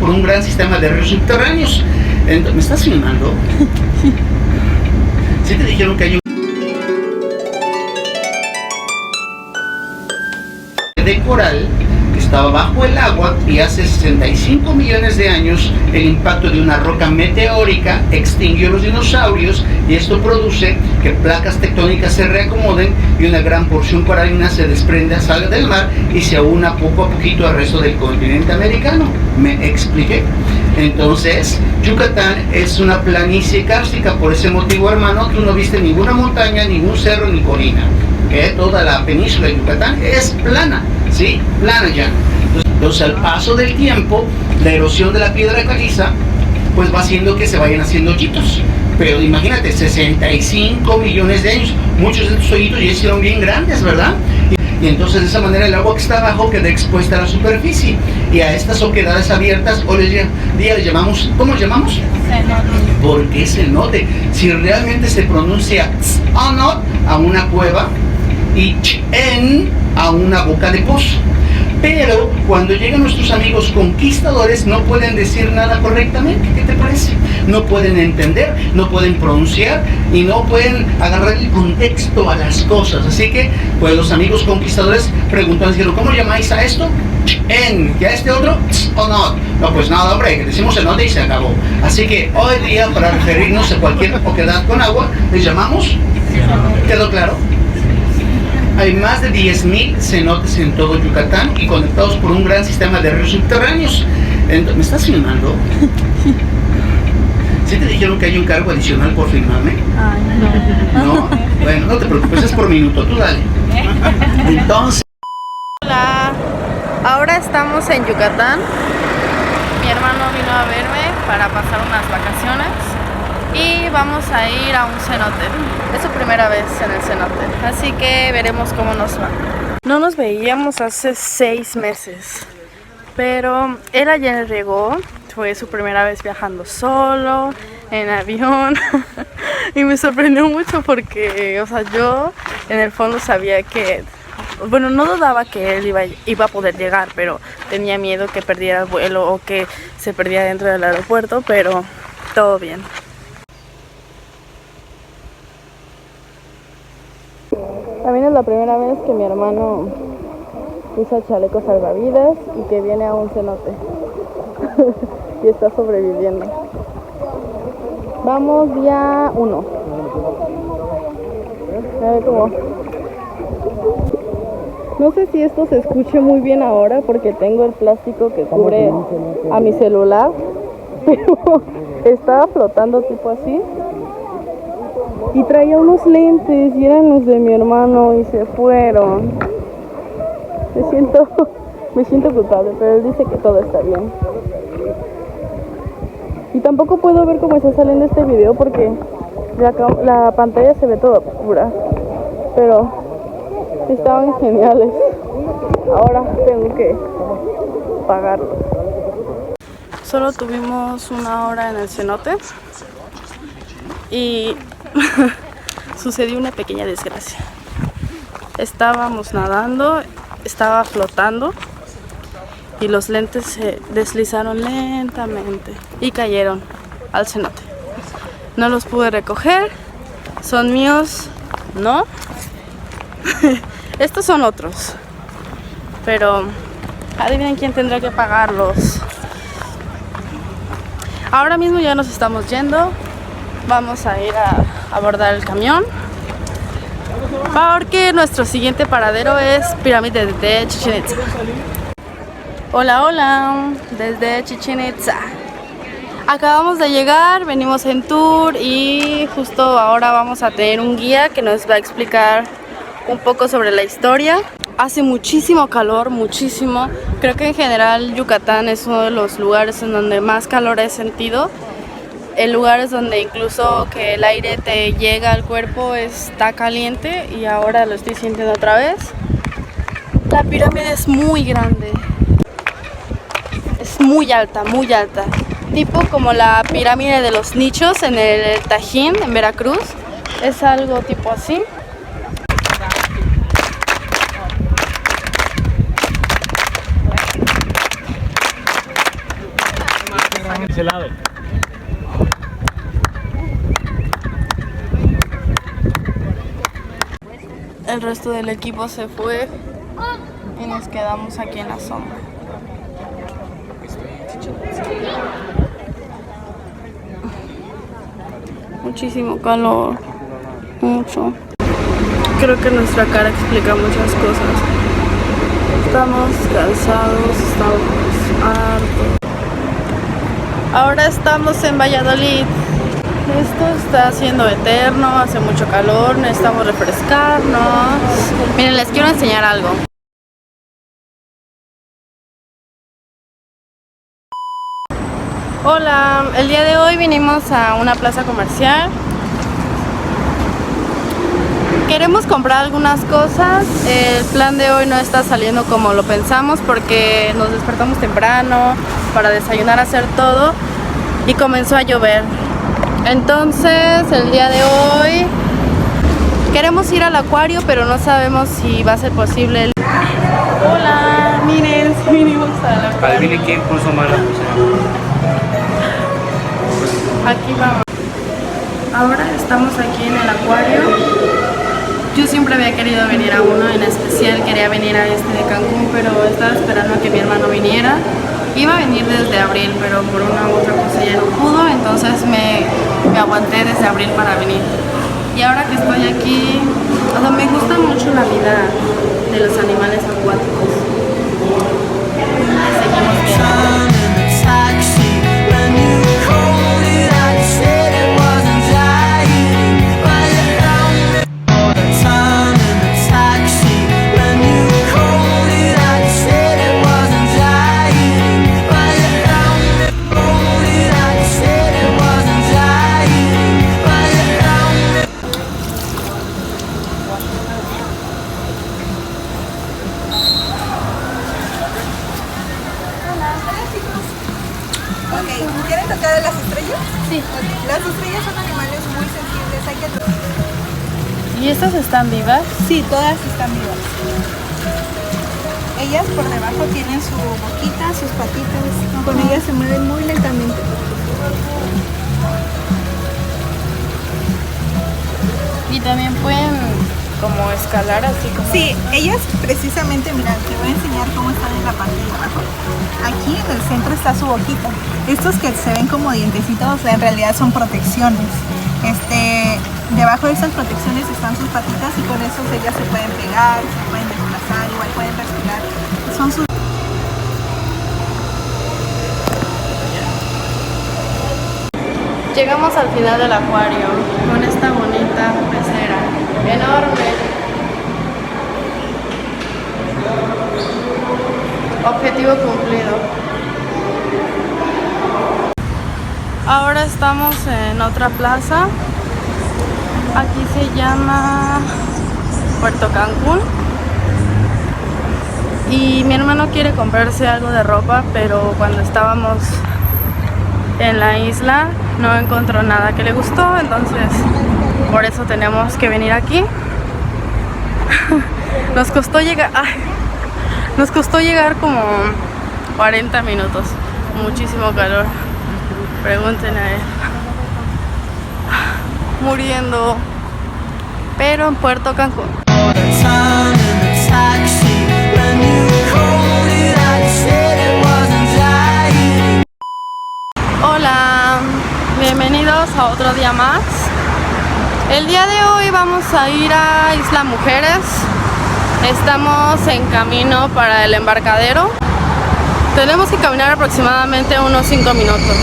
por un gran sistema de ríos subterráneos. ¿Me estás filmando? ¿Sí te dijeron que hay un de coral que estaba bajo el agua y hace 65 millones de años el impacto de una roca meteórica extinguió los dinosaurios y esto produce que placas tectónicas se reacomoden y una gran porción coralina se desprenda, salga del mar y se aúna poco a poquito al resto del continente americano? ¿Me expliqué? Entonces, Yucatán es una planicie kárstica, por ese motivo, hermano, tú no viste ninguna montaña, ningún cerro ni colina. Toda la península de Yucatán es plana, ¿sí? Plana ya. Entonces, al paso del tiempo, la erosión de la piedra caliza, pues va haciendo que se vayan haciendo hoyitos. Pero imagínate, 65 millones de años, muchos de estos hoyitos ya hicieron bien grandes, ¿verdad? Y entonces de esa manera el agua que está abajo queda expuesta a la superficie. Y a estas oquedades abiertas, hoy día le llamamos, ¿cómo le llamamos? Cenote. ¿Por qué cenote? Si realmente se pronuncia tz'onot a una cueva y chen a una boca de pozo. Pero cuando llegan nuestros amigos conquistadores no pueden decir nada correctamente. ¿Qué te parece? No pueden entender, no pueden pronunciar y no pueden agarrar el contexto a las cosas. Así que, pues los amigos conquistadores preguntan, dijeron, ¿cómo llamáis a esto? En, ¿y a este otro? ¿O no? No, pues nada, hombre, que decimos cenote y se acabó. Así que hoy día, para referirnos a cualquier oquedad con agua, les llamamos. ¿Quedó claro? Hay más de 10,000 cenotes en todo Yucatán y conectados por un gran sistema de ríos subterráneos. ¿Me estás filmando? ¿Sí te dijeron que hay un cargo adicional por filmarme? Ay, no. ¿No? Bueno, no te preocupes, es por minuto, tú dale. Entonces... Hola, ahora estamos en Yucatán. Mi hermano vino a verme para pasar unas vacaciones y vamos a ir a un cenote. Es su primera vez en el cenote, así que veremos cómo nos va. No nos veíamos hace 6 meses, pero él ayer llegó, fue su primera vez viajando solo, en avión, y me sorprendió mucho porque, o sea, yo en el fondo sabía que, bueno, no dudaba que él iba a poder llegar, pero tenía miedo que perdiera el vuelo o que se perdiera dentro del aeropuerto, pero todo bien. También es la primera vez que mi hermano usa chalecos salvavidas y que viene a un cenote y está sobreviviendo. Vamos día 1. A ver cómo. No sé si esto se escuche muy bien ahora porque tengo el plástico que cubre a mi celular, pero estaba flotando tipo así. Y traía unos lentes y eran los de mi hermano y se fueron. Me siento culpable, pero él dice que todo está bien. Y tampoco puedo ver cómo está saliendo este video porque la pantalla se ve toda oscura. Pero estaban geniales. Ahora tengo que pagarlos. Solo tuvimos 1 hora en el cenote y sucedió una pequeña desgracia. Estábamos nadando, estaba flotando y los lentes se deslizaron lentamente y cayeron al cenote. No los pude recoger, son míos, ¿no? Estos son otros, pero adivinen quién tendrá que pagarlos. Ahora mismo ya nos estamos yendo. Vamos a ir a abordar el camión porque nuestro siguiente paradero es Pirámide de Chichén Itzá. Hola, hola, desde Chichén Itzá. Acabamos de llegar, venimos en tour y justo ahora vamos a tener un guía que nos va a explicar un poco sobre la historia. Hace muchísimo calor, muchísimo. Creo que en general Yucatán es uno de los lugares en donde más calor he sentido. En lugares donde incluso que el aire te llega al cuerpo está caliente y ahora lo estoy sintiendo otra vez. La pirámide es muy grande, es muy alta, tipo como la pirámide de los nichos en el Tajín, en Veracruz. Es algo tipo así. ese lado. El resto del equipo se fue y nos quedamos aquí en la sombra. Muchísimo calor, mucho. Creo que nuestra cara explica muchas cosas. Estamos cansados, estamos hartos. Ahora estamos en Valladolid. Esto está siendo eterno, hace mucho calor, necesitamos refrescarnos. Miren, les quiero enseñar algo. Hola, el día de hoy vinimos a una plaza comercial. Queremos comprar algunas cosas. El plan de hoy no está saliendo como lo pensamos porque nos despertamos temprano para desayunar, hacer todo y comenzó a llover. Entonces el día de hoy queremos ir al acuario, pero no sabemos si va a ser posible. Hola, miren, si vinimos al acuario. Adivinen quién puso mal la pulsera. Aquí vamos. Ahora estamos aquí en el acuario. Yo siempre había querido venir a uno, en especial quería venir a este de Cancún, pero estaba esperando a que mi hermano viniera. Iba a venir desde abril, pero por una u otra cosa ya no pudo, entonces me aguanté desde abril para venir. Y ahora que estoy aquí, o sea, me gusta mucho la vida de los animales acuáticos. Seguimos viendo. ¿Quieren tocar a las estrellas? Sí. Las estrellas son animales muy sensibles, hay que... ¿Y estas están vivas? Sí, todas están vivas. Ellas por debajo tienen su boquita, sus patitas. Con ellas se mueven muy lentamente. Y también pueden como escalar así como... Sí, ellas precisamente, mira, te voy a enseñar cómo están en la parte de abajo. Aquí en el centro está su boquita. Estos que se ven como dientecitos en realidad son protecciones. Debajo de estas protecciones están sus patitas y con eso ellas se pueden pegar, se pueden desplazar, igual pueden respirar. Son sus... Llegamos al final del acuario con esta bonita pecera enorme. Objetivo cumplido. Ahora estamos en otra plaza. Aquí se llama Puerto Cancún. Y mi hermano quiere comprarse algo de ropa, pero cuando estábamos en la isla no encontró nada que le gustó, entonces por eso tenemos que venir aquí. Nos costó llegar como 40 minutos, muchísimo calor, pregúntenle a él. Muriendo, pero en Puerto Cancún. Hola, bienvenidos a otro día más. El día de hoy vamos a ir a Isla Mujeres. Estamos en camino para el embarcadero. Tenemos que caminar aproximadamente unos 5 minutos.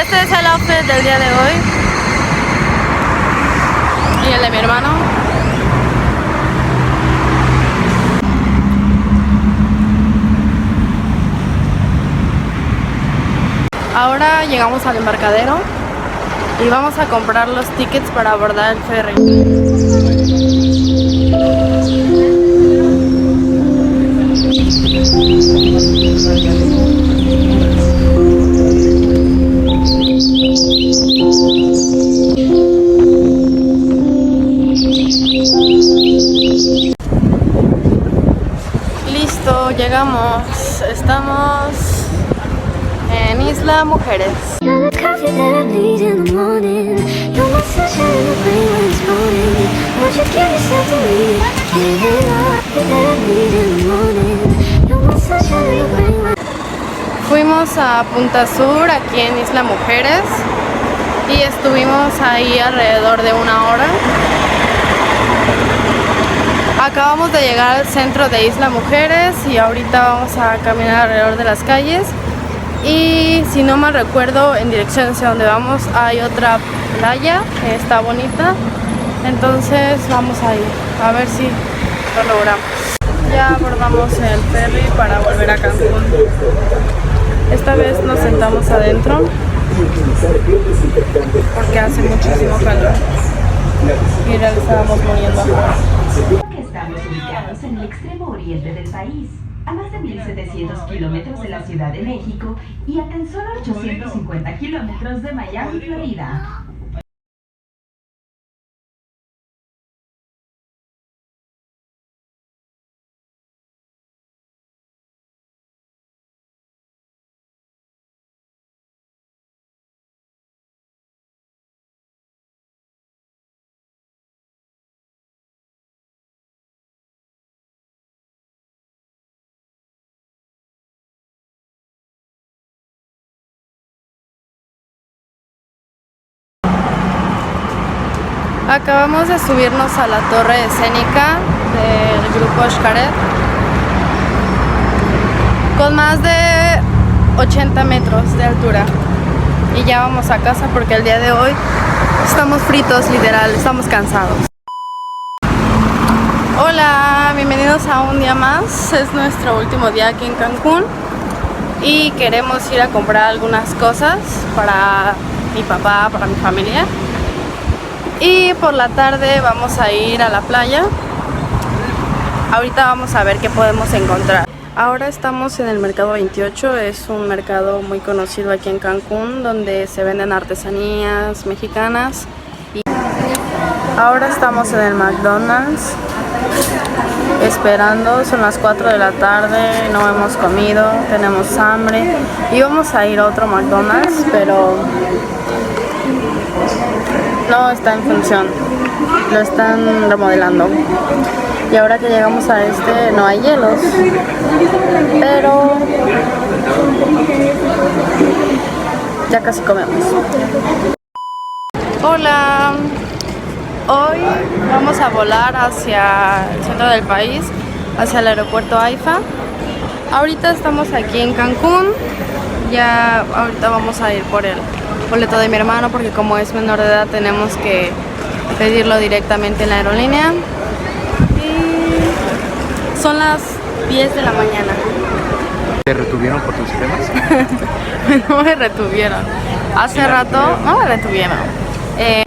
Este es el outfit del día de hoy. Y el de mi hermano. Ahora llegamos al embarcadero y vamos a comprar los tickets para abordar el ferry. Listo, llegamos. Estamos Isla Mujeres. Fuimos a Punta Sur, aquí en Isla Mujeres, y estuvimos ahí alrededor de 1 hora. Acabamos de llegar al centro de Isla Mujeres y ahorita vamos a caminar alrededor de las calles. Y si no mal recuerdo, en dirección hacia donde vamos hay otra playa que está bonita. Entonces vamos a ir, a ver si lo logramos. Ya abordamos el ferry para volver a Cancún. Esta vez nos sentamos adentro porque hace muchísimo calor y ya estábamos muriendo afuera. Estamos ubicados en el extremo oriente del país, a más de 1.700 kilómetros de la Ciudad de México y a tan solo 850 kilómetros de Miami, Florida. Acabamos de subirnos a la torre escénica del grupo Xcaret con más de 80 metros de altura y ya vamos a casa porque el día de hoy estamos fritos, literal, estamos cansados. Hola, bienvenidos a un día más. Es nuestro último día aquí en Cancún y queremos ir a comprar algunas cosas para mi papá, para mi familia. Y por la tarde vamos a ir a la playa. Ahorita vamos a ver qué podemos encontrar. Ahora estamos en el Mercado 28, es un mercado muy conocido aquí en Cancún donde se venden artesanías mexicanas. Y ahora estamos en el McDonald's esperando, son las 4 de la tarde, no hemos comido, tenemos hambre y vamos a ir a otro McDonald's, pero no está en función, lo están remodelando. Y ahora que llegamos a este no hay hielos, pero ya casi comemos. Hola, hoy vamos a volar hacia el centro del país, hacia el aeropuerto AIFA. Ahorita estamos aquí en Cancún, ya ahorita vamos a ir por el boleto de mi hermano porque como es menor de edad tenemos que pedirlo directamente en la aerolínea. Y son las 10 de la mañana. ¿Te retuvieron por tus temas? No me retuvieron. Hace rato no me retuvieron.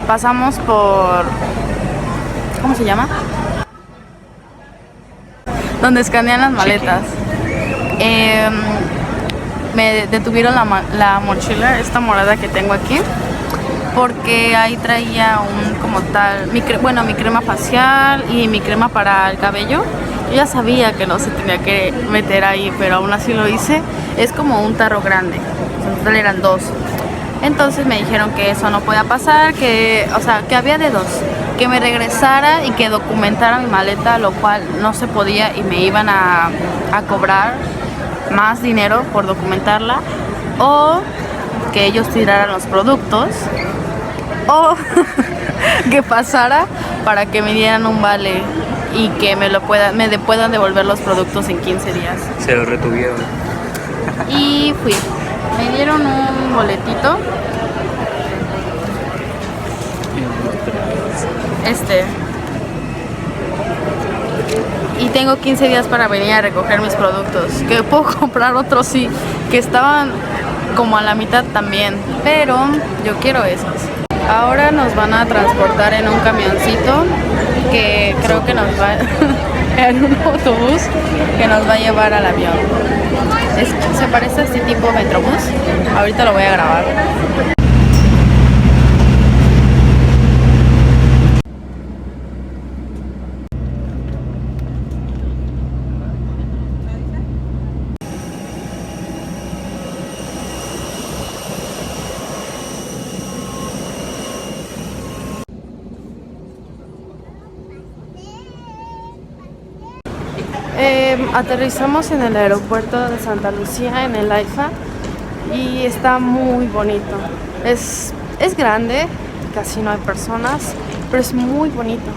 Pasamos por... ¿cómo se llama? Donde escanean las maletas. Me detuvieron la mochila, esta morada que tengo aquí, porque ahí traía un como tal, mi crema facial y mi crema para el cabello. Yo ya sabía que no se tenía que meter ahí, pero aún así lo hice. Es como un tarro grande, en total eran 2. Entonces me dijeron que eso no podía pasar, que había de 2, que me regresara y que documentara mi maleta, lo cual no se podía y me iban a cobrar más dinero por documentarla, o que ellos tiraran los productos, o que pasara para que me dieran un vale y que me puedan devolver los productos en 15 días. Se lo retuvieron. Y fui. Me dieron un boletito. Y tengo 15 días para venir a recoger mis productos. Que puedo comprar otros, sí, que estaban como a la mitad también, pero yo quiero esos. Ahora nos van a transportar en un camioncito que creo que nos va en un autobús que nos va a llevar al avión. Se parece a este tipo Metrobús. Ahorita lo voy a grabar. Aterrizamos en el aeropuerto de Santa Lucía, en el AIFA, y está muy bonito. Es grande, casi no hay personas, pero es muy bonito.